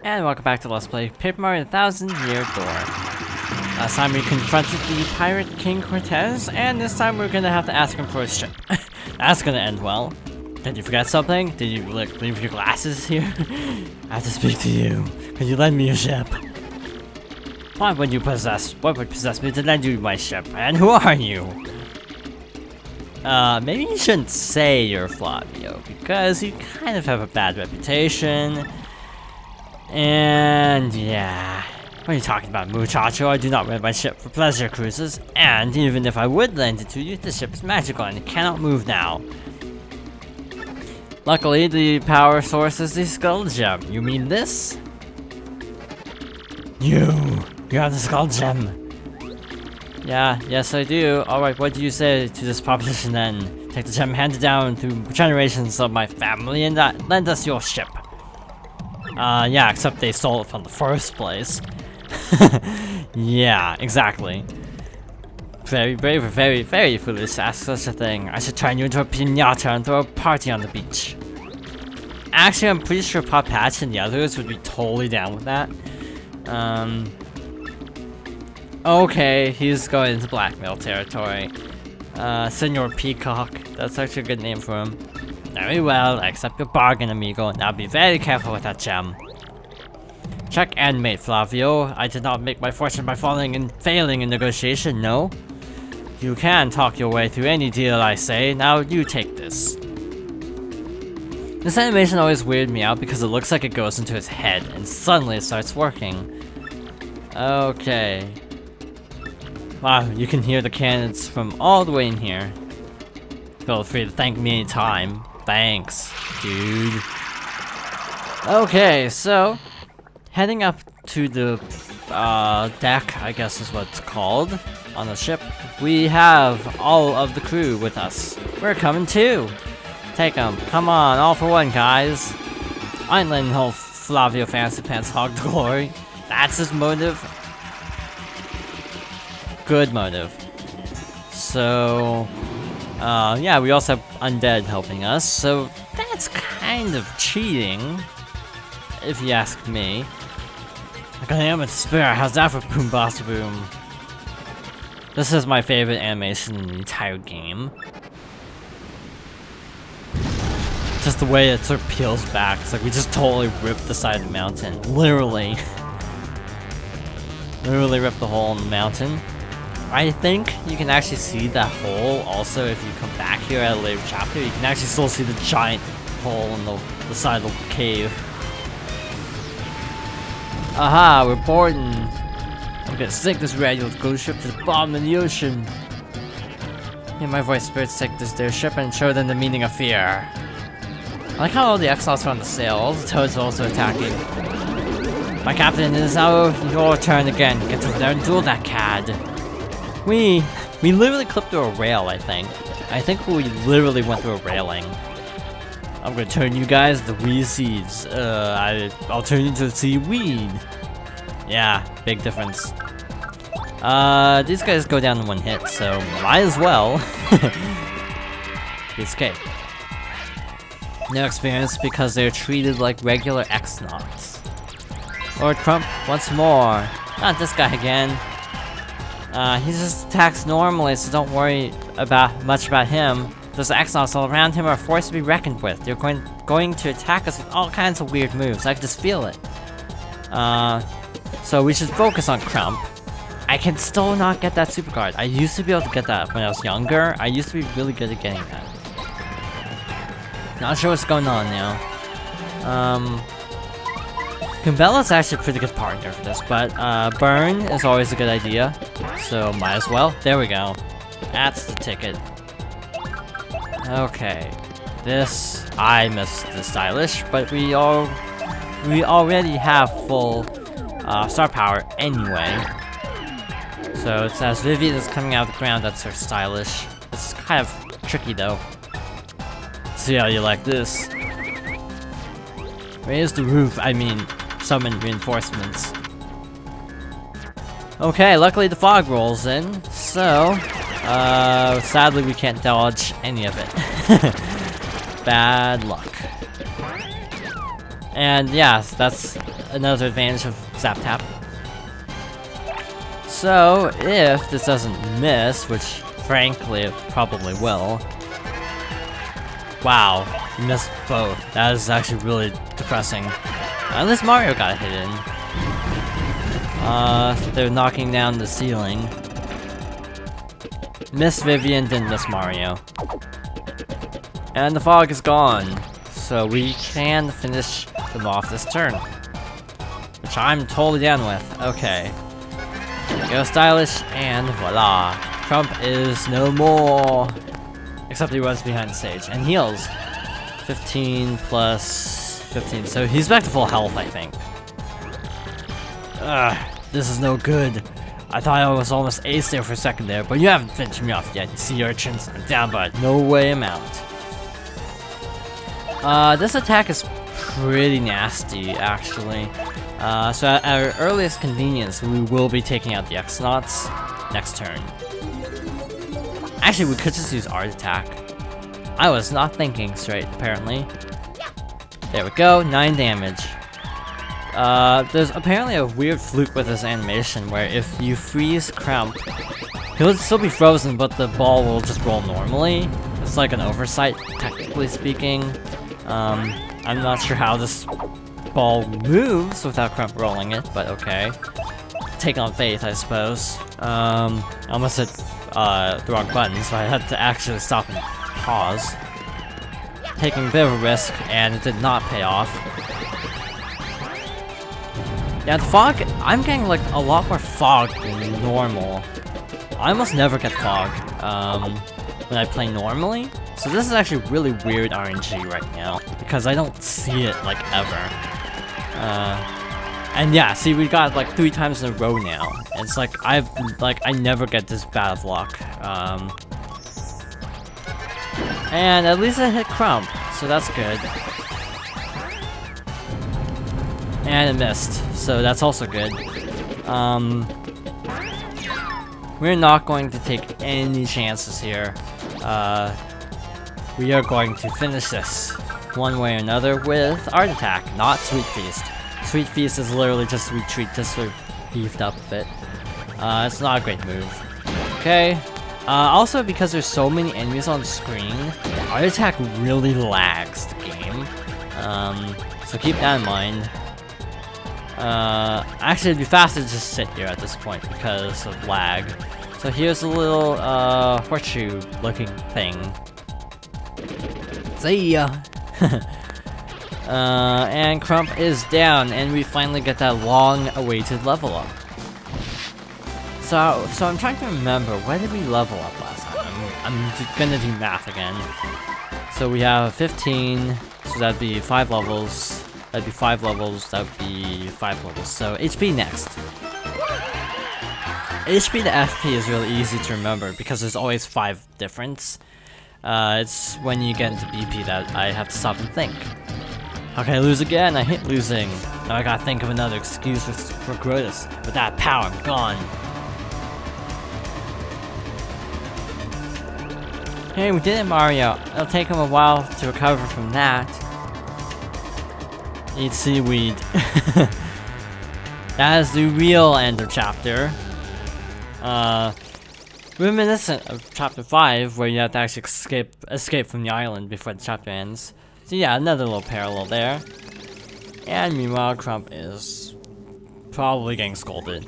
And welcome back to Let's Play Paper Mario The Thousand Year Door. Last time we confronted the Pirate King Cortez, and this time we're gonna have to ask him for his ship. That's gonna end well. Did you forget something? Did you leave your glasses here? I have to speak to you. Can you lend me your ship? What would possess me to lend you my ship? And who are you? Maybe you shouldn't say you're Flavio, because you kind of have a bad reputation. And yeah, what are you talking about, muchacho? I do not rent my ship for pleasure cruises, and even if I would lend it to you, the ship is magical and it cannot move now. Luckily, the power source is the skull gem. You mean this? You have the skull gem. Yes I do. Alright, what do you say to this proposition then? Take the gem handed down through generations of my family and lend us your ship. Yeah, except they stole it from the first place. Yeah, exactly. Very brave, very foolish to ask such a thing. I should turn you into a piñata and throw a party on the beach. Actually, I'm pretty sure Pop Patch and the others would be totally down with that. Okay, he's going into blackmail territory. Senor Peacock, that's actually a good name for him. Very well, I accept your bargain, amigo. Now be very careful with that gem. Check and mate, Flavio. I did not make my fortune by failing in negotiation, no? You can talk your way through any deal, I say. Now you take this. This animation always weirded me out because it looks like it goes into his head and suddenly it starts working. Okay. Wow, you can hear the cannons from all the way in here. Feel free to thank me anytime. Thanks, dude. Okay, so heading up to the deck, I guess is what it's called, on the ship. We have all of the crew with us. We're coming too. Take them. Come on, all for one, guys. I ain't letting the whole Flavio Fancy Pants hog the glory. That's his motive. Good motive. So, yeah, we also have undead helping us, so that's kind of cheating, if you ask me. Like I am a spare, how's that for boom boss boom? This is my favorite animation in the entire game. Just the way it sort of peels back, it's like we just totally ripped the side of the mountain. Literally. Literally ripped the hole in the mountain. I think you can actually see that hole also if you come back here at a later chapter. You can actually still see the giant hole in the side of the cave. Aha, we're boarding. I'm gonna sink this radio ghost ship to the bottom of the ocean. Hear my voice spirits take their ship and show them the meaning of fear. I like how all the X-Nauts are on the sail, all the toads are also attacking. My captain, it is now your turn again. Get over there and duel that cad. We literally clipped through a rail, I think. I think we literally went through a railing. I'm gonna turn you guys to weed seeds. I'll turn you into seaweed. Yeah, big difference. These guys go down in one hit, so might as well. Escape. No experience because they're treated like regular X-Nauts. Lord Crump, once more. Not this guy again. He just attacks normally, so don't worry much about him. Those X-Nauts all around him are a force to be reckoned with. They're going to attack us with all kinds of weird moves. I can just feel it. So we should focus on Crump. I can still not get that super card. I used to be able to get that when I was younger. I used to be really good at getting that. Not sure what's going on now. Kumbella's actually a pretty good partner for this, but Burn is always a good idea, so might as well. There we go. That's the ticket. Okay, this I missed the stylish, but we already have full star power anyway. So it's as Vivian is coming out of the ground, that's her stylish. It's kind of tricky though. See how you like this. Raise the roof, I mean, summon reinforcements. Okay, luckily the fog rolls in, so sadly we can't dodge any of it. Bad luck. And yes, that's another advantage of Zap Tap. So, if this doesn't miss, which frankly it probably will. Wow, you missed both. That is actually really depressing. At least Mario got a hit in. They're knocking down the ceiling. Miss Vivian, didn't miss Mario. And the fog is gone. So we can finish them off this turn. Which I'm totally down with. Okay. Go stylish, and voila. Crump is no more. Except he runs behind the stage and heals. 15 plus 15. So he's back to full health, I think. Ugh, this is no good. I thought I was almost ace there for a second there, but you haven't finished me off yet. You sea urchins, I'm down by no way amount. This attack is pretty nasty, actually. So at our earliest convenience, we will be taking out the X-Nauts next turn. Actually, we could just use Art Attack. I was not thinking straight, apparently. There we go, 9 damage. There's apparently a weird fluke with this animation where if you freeze Crump, he'll still be frozen, but the ball will just roll normally. It's like an oversight, technically speaking. I'm not sure how this ball moves without Crump rolling it, but okay. Take on faith, I suppose. I almost hit the wrong button, so I had to actually stop and pause. Taking a bit of a risk, and it did not pay off. Yeah, the fog, I'm getting like a lot more fog than normal. I almost never get fog when I play normally. So this is actually really weird RNG right now, because I don't see it like ever. And yeah, see, we got like 3 times in a row now. It's like I never get this bad of luck. And at least I hit Crump, so that's good. And it missed, so that's also good. We're not going to take any chances here. We are going to finish this one way or another with Art Attack, not Sweet Feast. Sweet Feast is literally just retreat, just sort of beefed up a bit. It's not a great move. Okay. Also, because there's so many enemies on the screen, Art Attack really lags the game. So keep that in mind. Actually, it'd be faster to just sit here at this point because of lag. So here's a little horseshoe-looking thing. See ya! And Crump is down, and we finally get that long-awaited level up. So I'm trying to remember, where did we level up last time? I'm gonna do math again. So we have 15, so that'd be 5 levels. That'd be 5 levels, that'd be 5 levels. So HP next. HP to FP is really easy to remember because there's always 5 difference. It's when you get into BP that I have to stop and think. How can I lose again? I hate losing. Now I gotta think of another excuse for Cortez. With that power, I'm gone. Hey, we did it, Mario. It'll take him a while to recover from that. Eat seaweed. That is the real end of chapter. Reminiscent of chapter 5, where you have to actually escape from the island before the chapter ends. So yeah, another little parallel there. And meanwhile, Crump is probably getting scolded.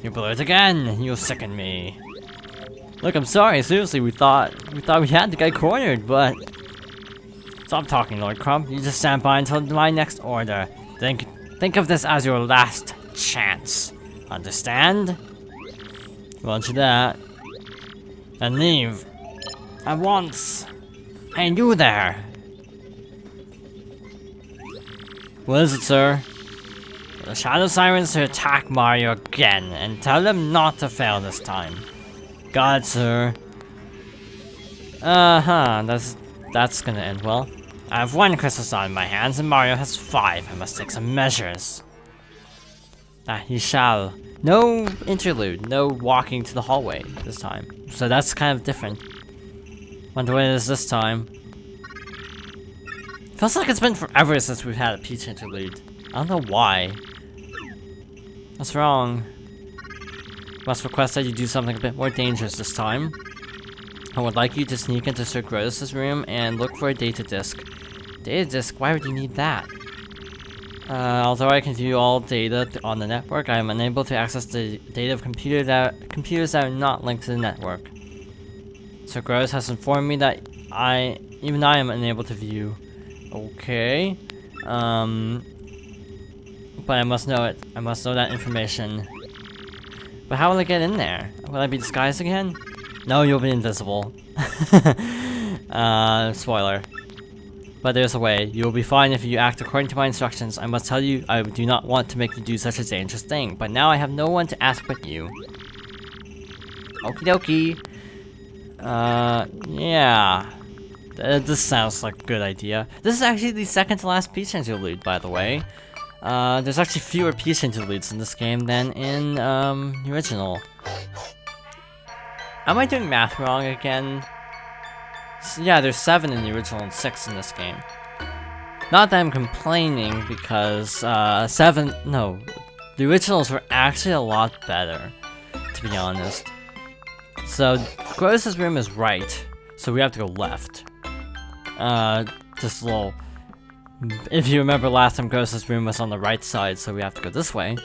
You blew it again! You sickened me. Look, I'm sorry, seriously, we thought we had the guy cornered, but... Stop talking, Lord Crump. You just stand by until my next order. Think of this as your last chance. Understand? Well, to that. And leave. At once. Hey, you there. What is it, sir? The Shadow Sirens to attack Mario again, and tell them not to fail this time. Got it, sir. That's gonna end well. I have 1 crystal star in my hands, and Mario has 5. I must take some measures. He shall. No interlude, no walking to the hallway this time. So that's kind of different. Wonder what it is this time. Feels like it's been forever since we've had a Peach interlude. I don't know why. What's wrong? Must request that you do something a bit more dangerous this time. I would like you to sneak into Sir Grotes's room and look for a data disk. Data disk? Why would you need that? Although I can view all data on the network, I am unable to access the data of computers that are not linked to the network. Sir Grotes has informed me that even I am unable to view. Okay. But I must know it. I must know that information. But how will I get in there? Will I be disguised again? No, you'll be invisible. Spoiler. But there's a way. You will be fine if you act according to my instructions. I must tell you, I do not want to make you do such a dangerous thing. But now I have no one to ask but you. Okie dokie. Yeah. This sounds like a good idea. This is actually the second to last Peach interlude, by the way. There's actually fewer Peach interludes in this game than in, the original. Am I doing math wrong again? So, yeah, there's 7 in the original and 6 in this game. Not that I'm complaining, because, 7... No. The originals were actually a lot better, to be honest. So, Grotes's room is right, so we have to go left. Just a little... If you remember last time, Grotes's room was on the right side, so we have to go this way.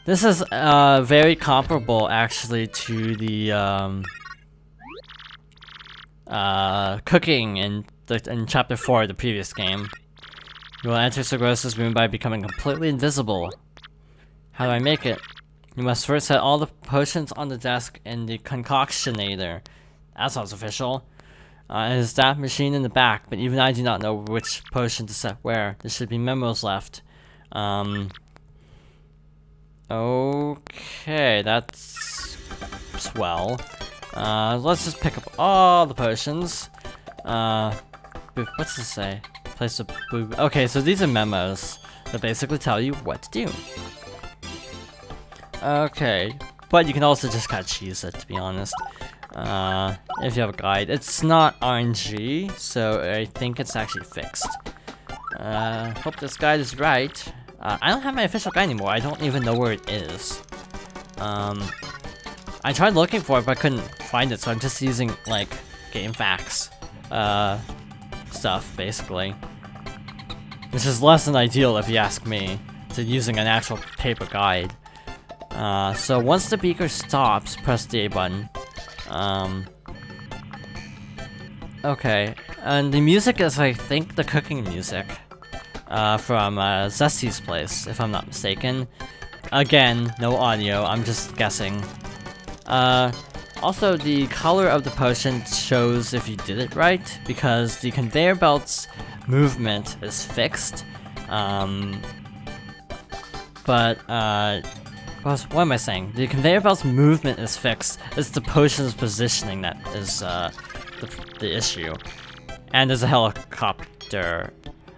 This is, very comparable, actually, to the, cooking in Chapter 4 of the previous game. You will enter Sir Grotes's room by becoming completely invisible. How do I make it? You must first set all the potions on the desk in the concoctionator. That sounds official. There's that machine in the back, but even I do not know which potion to set where. There should be memos left. Okay, that's swell. Let's just pick up all the potions. What's this say? Place of blue. Okay, so these are memos that basically tell you what to do. Okay, but you can also just kind of cheese it, to be honest. If you have a guide. It's not RNG, so I think it's actually fixed. Hope this guide is right. I don't have my official guide anymore. I don't even know where it is. I tried looking for it, but I couldn't find it, so I'm just using, like, game facts, stuff, basically. Which is less than ideal, if you ask me, to using an actual paper guide. So once the beaker stops, press the A button. Okay, and the music is, I think, the cooking music from Zesty's place, if I'm not mistaken. Again, no audio, I'm just guessing. Also, the color of the potion shows if you did it right, because the conveyor belt's movement is fixed. What am I saying? The conveyor belt's movement is fixed. It's the potion's positioning that is the issue. And there's a helicopter.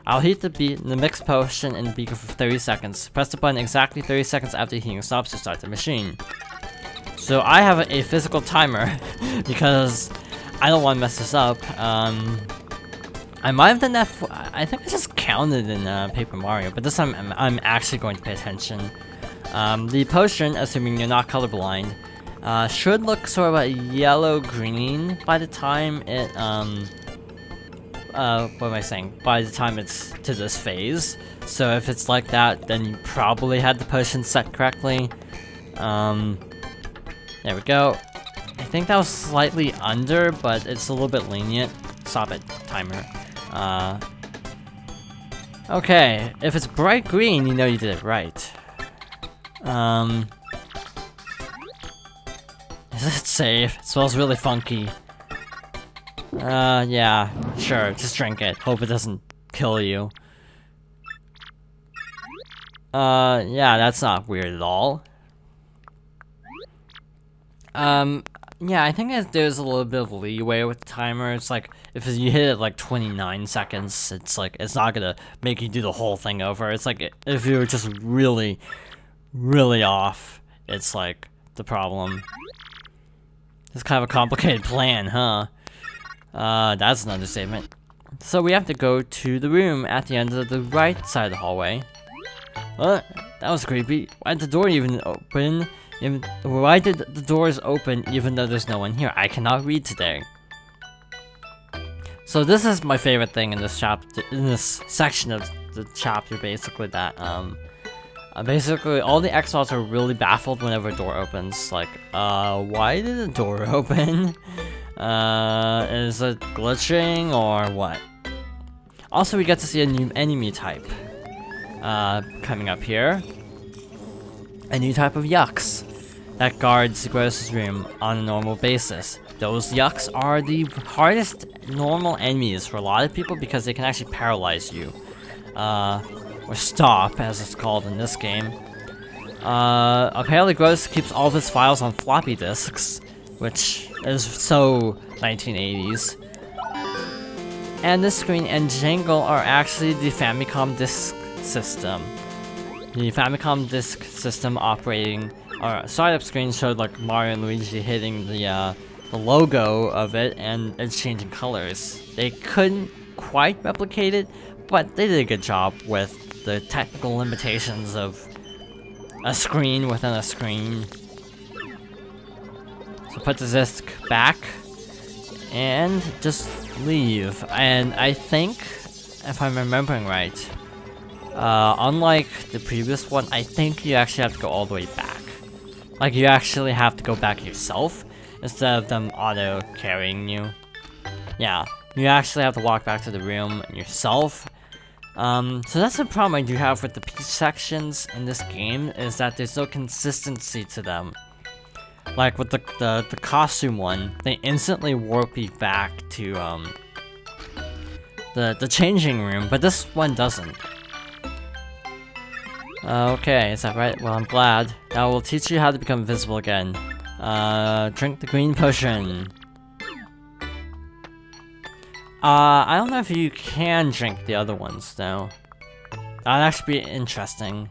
I'll heat the mixed potion in the beaker for 30 seconds. Press the button exactly 30 seconds after heating stops to start the machine. So I have a physical timer because I don't want to mess this up. I might have done that. I think I just counted in Paper Mario, but this time I'm actually going to pay attention. The potion, assuming you're not colorblind, should look sort of a yellow-green by the time it, what am I saying? By the time it's to this phase. So if it's like that, then you probably had the potion set correctly. There we go. I think that was slightly under, but it's a little bit lenient. Stop it, timer. Okay, if it's bright green, you know you did it right. Is it safe? It smells really funky. Yeah, sure, just drink it. Hope it doesn't kill you. Yeah, that's not weird at all. Yeah, I think there's a little bit of leeway with the timer. It's like, if you hit it like 29 seconds, it's like, it's not gonna make you do the whole thing over. It's like, if you were just really, really off, it's like, the problem. It's kind of a complicated plan, huh? That's an understatement. So we have to go to the room at the end of the right side of the hallway. What? That was creepy. Why did the door even open? Why did the doors open even though there's no one here? I cannot read today. So this is my favorite thing in this chapter, in this section of the chapter, basically, that basically all the X-Nauts are really baffled whenever a door opens. Like, why did the door open? Is it glitching or what? Also, we get to see a new enemy type coming up here. A new type of yucks that guards Gross's room on a normal basis. Those yucks are the hardest normal enemies for a lot of people because they can actually paralyze you. Or stop, as it's called in this game. Apparently Gross keeps all of his files on floppy disks, which is so 1980s. And this screen and Jangle are actually the Famicom disk system. The Famicom disk system operating, or startup screen showed like Mario and Luigi hitting the logo of it, and it's changing colors. They couldn't quite replicate it, but they did a good job with the technical limitations of a screen within a screen. So put the disc back and just leave. And I think, if I'm remembering right, unlike the previous one, I think you actually have to go all the way back. Like, you actually have to go back yourself instead of them auto-carrying you. Yeah, you actually have to walk back to the room yourself. So that's the problem I do have with the Peach sections in this game, is that there's no consistency to them. Like with the costume one, they instantly warp you back to the changing room, but this one doesn't. Okay, is that right? Well, I'm glad. Now we'll teach you how to become invisible again. Drink the green potion. I don't know if you can drink the other ones, though. That'd actually be interesting.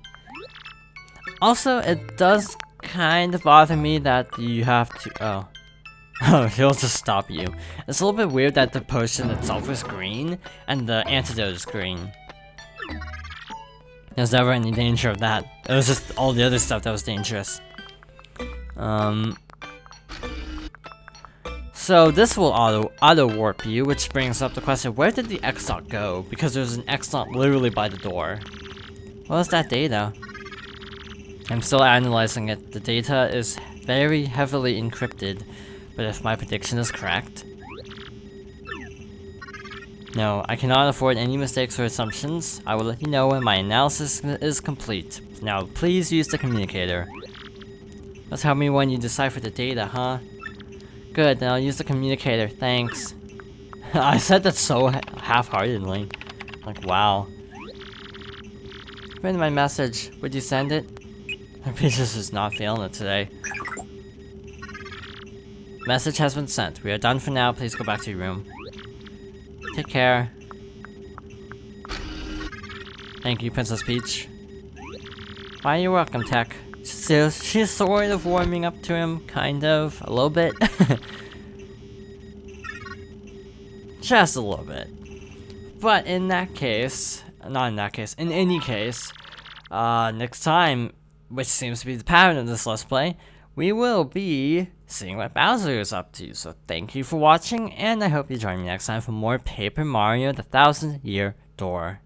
Also, it does kind of bother me that you have to... Oh, he'll just stop you. It's a little bit weird that the potion itself is green, and the antidote is green. There's never any danger of that. It was just all the other stuff that was dangerous. So this will auto-warp you, which brings up the question, where did the X-Naut go? Because there's an X-Naut literally by the door. What is that data? I'm still analyzing it. The data is very heavily encrypted, but if my prediction is correct... No, I cannot afford any mistakes or assumptions. I will let you know when my analysis is complete. Now, please use the communicator. Just help me when you decipher the data, huh? Good, then I'll use the communicator, thanks. I said that so half-heartedly. Like, wow. Read my message. Would you send it? Peaches is not feeling it today. Message has been sent. We are done for now. Please go back to your room. Take care. Thank you, Princess Peach. Why, you're welcome, Tech. So she's sort of warming up to him, kind of, a little bit. Just a little bit. But in that case, not in that case, in any case, next time, which seems to be the pattern of this Let's Play, we will be seeing what Bowser is up to. So thank you for watching, and I hope you join me next time for more Paper Mario: The 1000-Year Door.